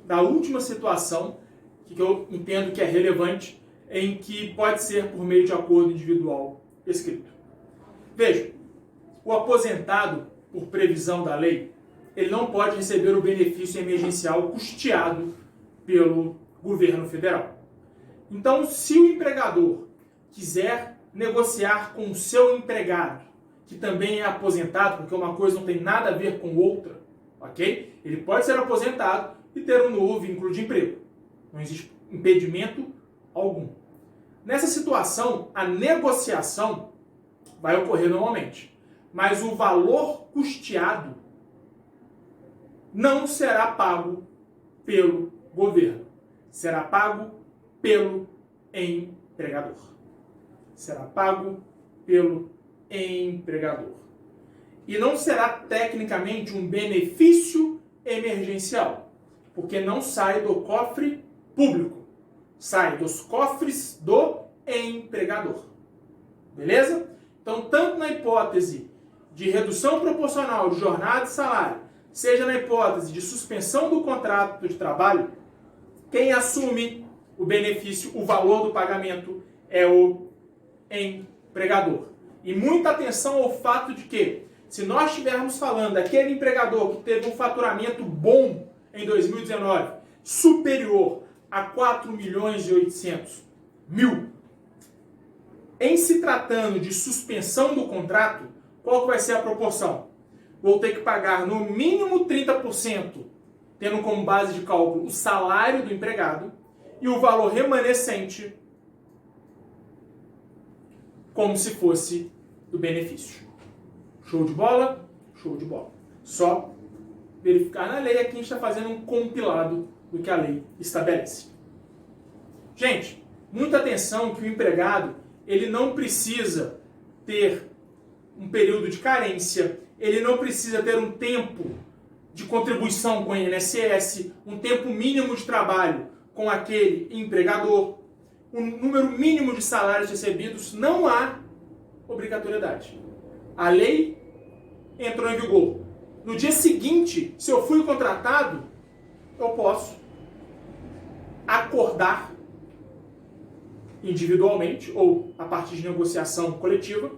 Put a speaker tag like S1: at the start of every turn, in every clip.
S1: da última situação, que eu entendo que é relevante, em que pode ser por meio de acordo individual escrito. Veja, o aposentado, por previsão da lei, ele não pode receber o benefício emergencial custeado pelo governo federal. Então, se o empregador quiser negociar com o seu empregado, que também é aposentado, porque uma coisa não tem nada a ver com outra, ok? Ele pode ser aposentado e ter um novo vínculo de emprego. Não existe impedimento algum. Nessa situação, a negociação vai ocorrer normalmente, mas o valor custeado não será pago pelo governo, será pago pelo empregador. Será pago pelo empregador. E não será tecnicamente um benefício emergencial, porque não sai do cofre público, sai dos cofres do empregador. Beleza? Então, tanto na hipótese de redução proporcional de jornada e salário, seja na hipótese de suspensão do contrato de trabalho, quem assume o benefício, o valor do pagamento é o empregador. E muita atenção ao fato de que, se nós estivermos falando daquele empregador que teve um faturamento bom em 2019, superior a 4.800.000, em se tratando de suspensão do contrato, qual que vai ser a proporção? Vou ter que pagar no mínimo 30%, tendo como base de cálculo o salário do empregado, e o valor remanescente como se fosse do benefício. Show de bola? Show de bola. Só verificar na lei, aqui a gente está fazendo um compilado do que a lei estabelece. Gente, muita atenção que o empregado ele não precisa ter um período de carência, ele não precisa ter um tempo de contribuição com o INSS, um tempo mínimo de trabalho com aquele empregador, um número mínimo de salários recebidos, não há obrigatoriedade. A lei entrou em vigor. No dia seguinte, se eu fui contratado, eu posso acordar individualmente ou a partir de negociação coletiva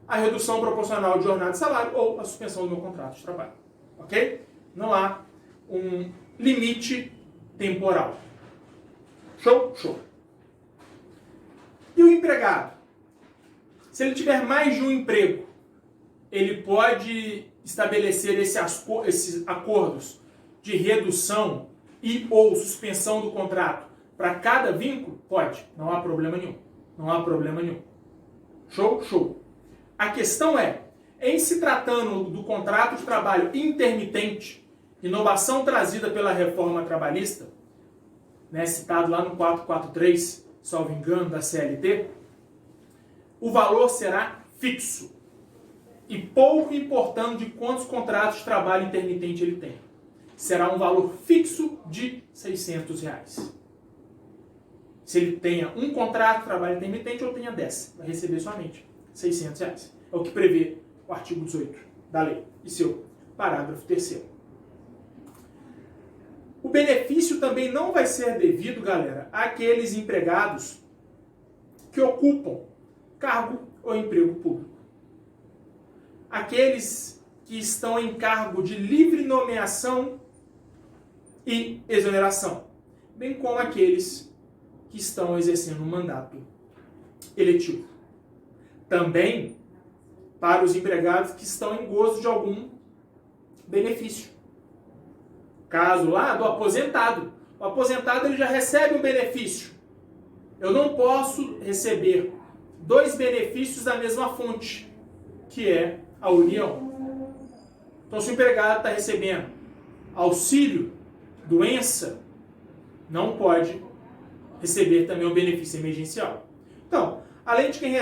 S1: a redução proporcional de jornada e salário ou a suspensão do meu contrato de trabalho. Ok? Não há um limite temporal. Show? Show. E o empregado? Se ele tiver mais de um emprego, ele pode estabelecer esses acordos de redução e ou suspensão do contrato para cada vínculo? Pode. Não há problema nenhum. Não há problema nenhum. Show? Show. A questão é, em se tratando do contrato de trabalho intermitente, inovação trazida pela reforma trabalhista, né, citado lá no 443, salvo engano, da CLT, o valor será fixo e pouco importando de quantos contratos de trabalho intermitente ele tem. Será um valor fixo de R$ 600. Se ele tenha um contrato de trabalho intermitente ou tenha 10, vai receber somente R$ 600. É o que prevê o artigo 18 da lei e seu parágrafo 3º. O benefício também não vai ser devido, galera, àqueles empregados que ocupam cargo ou emprego público. Aqueles que estão em cargo de livre nomeação e exoneração, bem como aqueles que estão exercendo um mandato eletivo. Também para os empregados que estão em gozo de algum benefício. Caso lá do aposentado. O aposentado ele já recebe um benefício. Eu não posso receber dois benefícios da mesma fonte, que é a união. Então, se o empregado está recebendo auxílio, doença, não pode receber também o benefício emergencial. Então, além de quem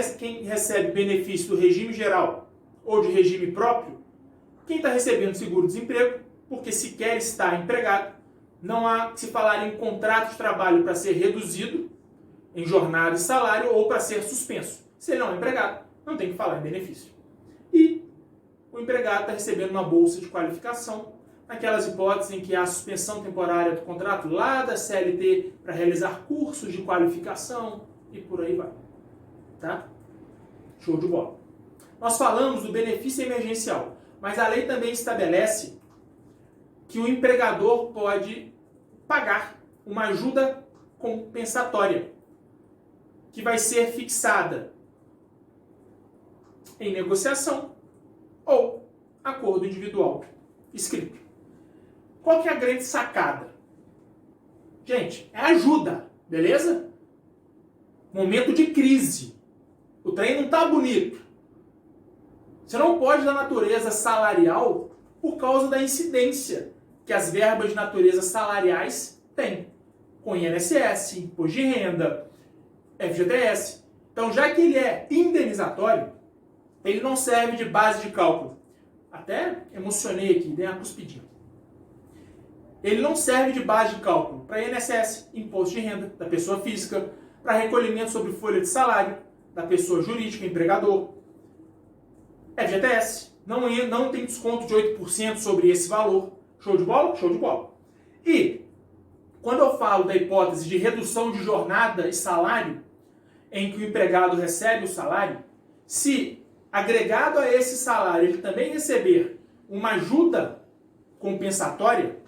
S1: recebe benefício do regime geral ou de regime próprio, quem está recebendo seguro-desemprego, porque sequer está empregado, não há que se falar em contrato de trabalho para ser reduzido em jornada e salário ou para ser suspenso. Se ele não é empregado, não tem que falar em benefício. E o empregado está recebendo uma bolsa de qualificação, naquelas hipóteses em que há suspensão temporária do contrato lá da CLT para realizar cursos de qualificação e por aí vai. Tá? Show de bola. Nós falamos do benefício emergencial, mas a lei também estabelece que o empregador pode pagar uma ajuda compensatória, que vai ser fixada em negociação ou acordo individual escrito. Qual que é a grande sacada? Gente, é ajuda, beleza? Momento de crise. O trem não está bonito. Você não pode dar natureza salarial por causa da incidência que as verbas de natureza salariais têm. Com INSS, Imposto de Renda, FGTS. Então, já que ele é indenizatório, ele não serve de base de cálculo. Até emocionei aqui, dei uma cuspidinha. Ele não serve de base de cálculo para INSS, Imposto de Renda da pessoa física, para recolhimento sobre folha de salário da pessoa jurídica, empregador. FGTS, não tem desconto de 8% sobre esse valor. Show de bola? Show de bola. E, quando eu falo da hipótese de redução de jornada e salário, em que o empregado recebe o salário, se agregado a esse salário ele também receber uma ajuda compensatória,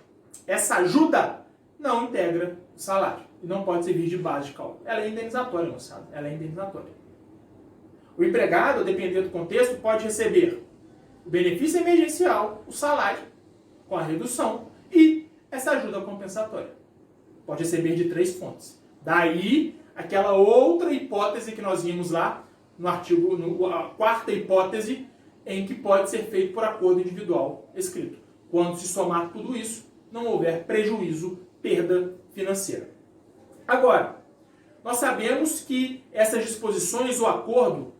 S1: essa ajuda não integra o salário e não pode servir de base de cálculo. Ela é indenizatória, moçada. Ela é indenizatória. O empregado, dependendo do contexto, pode receber o benefício emergencial, o salário, com a redução, e essa ajuda compensatória. Pode receber de 3 fontes. Daí, aquela outra hipótese que nós vimos lá, no artigo, a quarta hipótese, em que pode ser feito por acordo individual escrito. Quando se somar tudo isso, não houver prejuízo, perda financeira. Agora, nós sabemos que essas disposições, o acordo,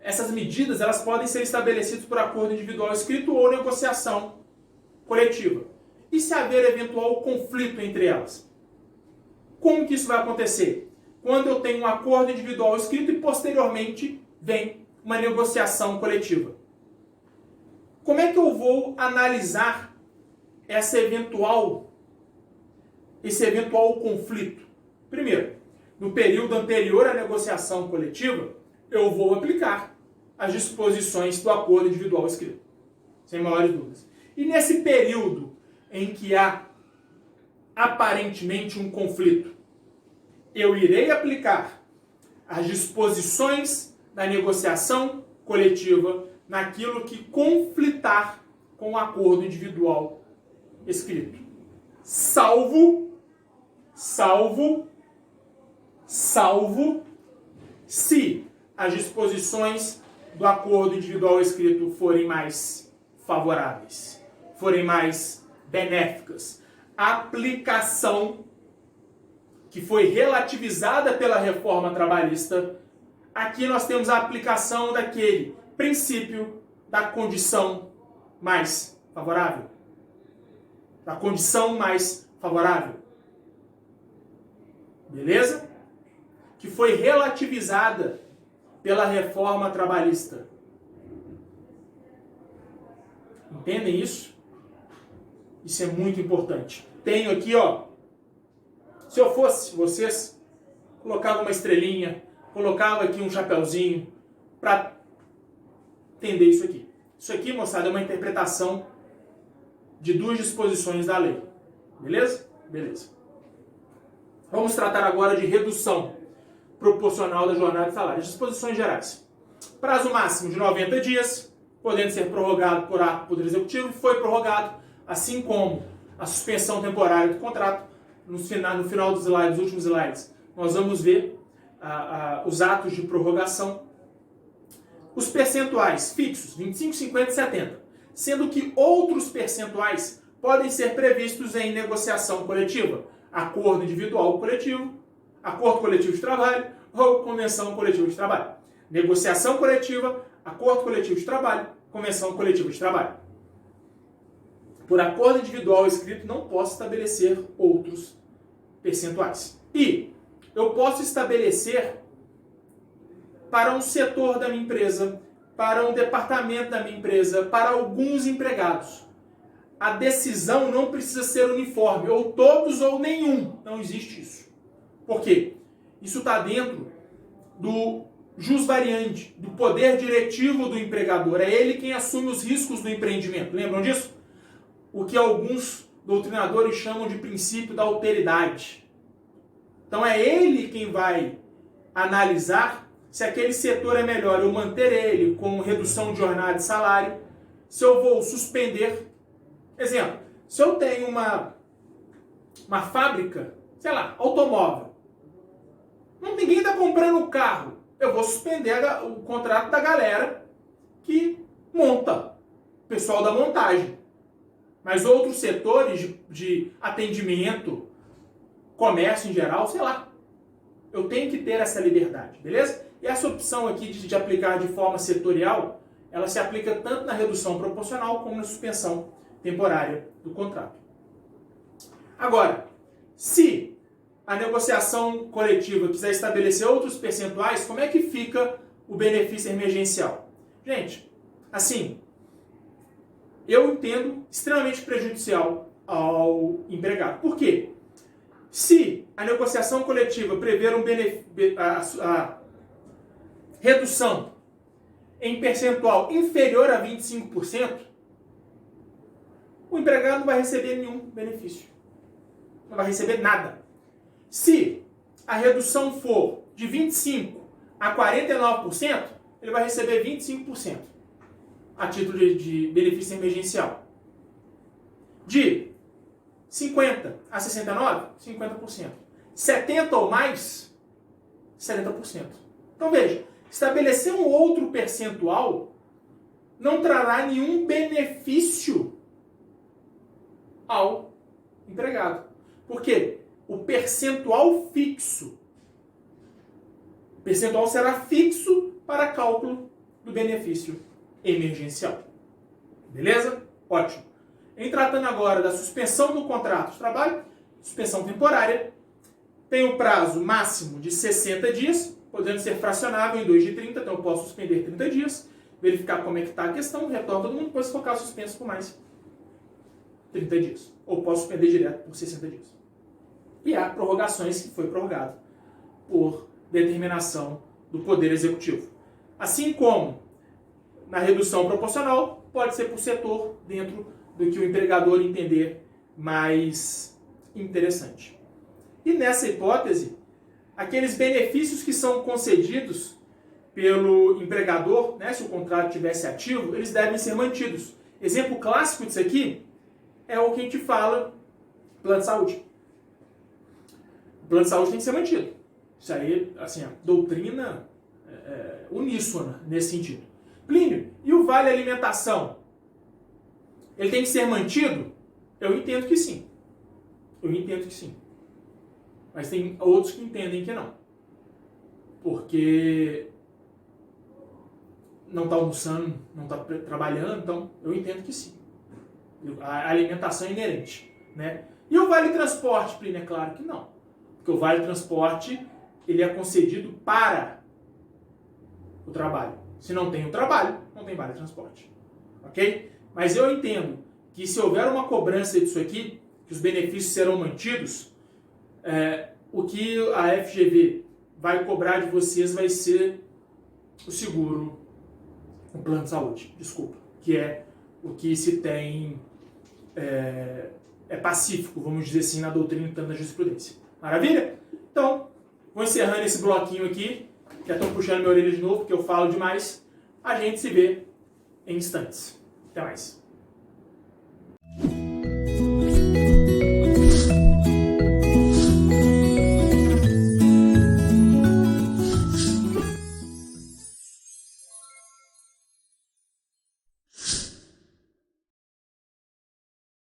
S1: essas medidas, elas podem ser estabelecidas por acordo individual escrito ou negociação coletiva. E se haver eventual conflito entre elas? Como que isso vai acontecer? Quando eu tenho um acordo individual escrito e posteriormente vem uma negociação coletiva. Como é que eu vou analisar esse eventual conflito? Primeiro, no período anterior à negociação coletiva, eu vou aplicar as disposições do acordo individual escrito, sem maiores dúvidas. E nesse período em que há aparentemente um conflito, eu irei aplicar as disposições da negociação coletiva naquilo que conflitar com o acordo individual escrito. Salvo se as disposições do acordo individual escrito forem mais favoráveis, forem mais benéficas. A aplicação que foi relativizada pela reforma trabalhista, aqui nós temos a aplicação daquele princípio da condição mais favorável. Da condição mais favorável. Beleza? Que foi relativizada pela reforma trabalhista. Entendem isso? Isso é muito importante. Tenho aqui, ó. Se eu fosse vocês, colocava uma estrelinha, colocava aqui um chapeuzinho para entender isso aqui. Isso aqui, moçada, é uma interpretação de 2 disposições da lei. Beleza? Beleza. Vamos tratar agora de redução proporcional da jornada de salário. As disposições gerais. Prazo máximo de 90 dias, podendo ser prorrogado por ato do Poder Executivo, foi prorrogado, assim como a suspensão temporária do contrato. No final dos slides, dos últimos slides, nós vamos ver os atos de prorrogação. Os percentuais fixos, 25, 50 e 70, sendo que outros percentuais podem ser previstos em negociação coletiva, acordo individual coletivo, acordo coletivo de trabalho ou convenção coletiva de trabalho. Negociação coletiva, acordo coletivo de trabalho, convenção coletiva de trabalho. Por acordo individual escrito, não posso estabelecer outros percentuais. E eu posso estabelecer para um setor da minha empresa, para um departamento da minha empresa, para alguns empregados, a decisão não precisa ser uniforme, ou todos ou nenhum. Não existe isso. Por quê? Isso está dentro do jus variandi, do poder diretivo do empregador. É ele quem assume os riscos do empreendimento. Lembram disso? O que alguns doutrinadores chamam de princípio da alteridade. Então é ele quem vai analisar se aquele setor é melhor eu manter ele com redução de jornada e salário, se eu vou suspender. Exemplo, se eu tenho uma fábrica, sei lá, automóvel, ninguém está comprando carro, eu vou suspender o contrato da galera que monta, o pessoal da montagem. Mas outros setores de atendimento, comércio em geral, sei lá, eu tenho que ter essa liberdade, beleza? E essa opção aqui de aplicar de forma setorial, ela se aplica tanto na redução proporcional como na suspensão temporária do contrato. Agora, se a negociação coletiva quiser estabelecer outros percentuais, como é que fica o benefício emergencial? Gente, assim, eu entendo extremamente prejudicial ao empregado. Por quê? Se a negociação coletiva prever a redução em percentual inferior a 25%, o empregado não vai receber nenhum benefício. Não vai receber nada. Se a redução for de 25% a 49%, ele vai receber 25% a título de benefício emergencial. De 50% a 69%, 50%. 70% ou mais, 70%. Então veja, estabelecer um outro percentual não trará nenhum benefício ao empregado. Por quê? O percentual fixo. O percentual será fixo para cálculo do benefício emergencial. Beleza? Ótimo. Em tratando agora da suspensão do contrato de trabalho, suspensão temporária, tem o prazo máximo de 60 dias, podendo ser fracionável em 2 de 30, então eu posso suspender 30 dias, verificar como é que está a questão, retorno todo mundo, depois colocar suspenso por mais 30 dias. Ou posso suspender direto por 60 dias. E há prorrogações que foi prorrogado por determinação do Poder Executivo. Assim como na redução proporcional, pode ser por setor dentro do que o empregador entender mais interessante. E nessa hipótese, aqueles benefícios que são concedidos pelo empregador, né, se o contrato tivesse ativo, eles devem ser mantidos. Exemplo clássico disso aqui é o que a gente fala, plano de saúde. O plano de saúde tem que ser mantido. Isso aí, assim, a doutrina uníssona nesse sentido. Plínio, e o vale alimentação? Ele tem que ser mantido? Eu entendo que sim. Eu entendo que sim. Mas tem outros que entendem que não. Porque não está almoçando, não está trabalhando, então eu entendo que sim. A alimentação é inerente, né? E o vale transporte, Plínio? É claro que não. Porque o vale transporte ele é concedido para o trabalho. Se não tem o trabalho, não tem vale transporte. Ok? Mas eu entendo que se houver uma cobrança disso aqui, que os benefícios serão mantidos, o que a FGV vai cobrar de vocês vai ser o seguro, o plano de saúde, desculpa, que é o que se tem, pacífico, vamos dizer assim, na doutrina e na jurisprudência. Maravilha? Então, vou encerrando esse bloquinho aqui, já estão puxando minha orelha de novo, porque eu falo demais. A gente se vê em instantes. Até mais.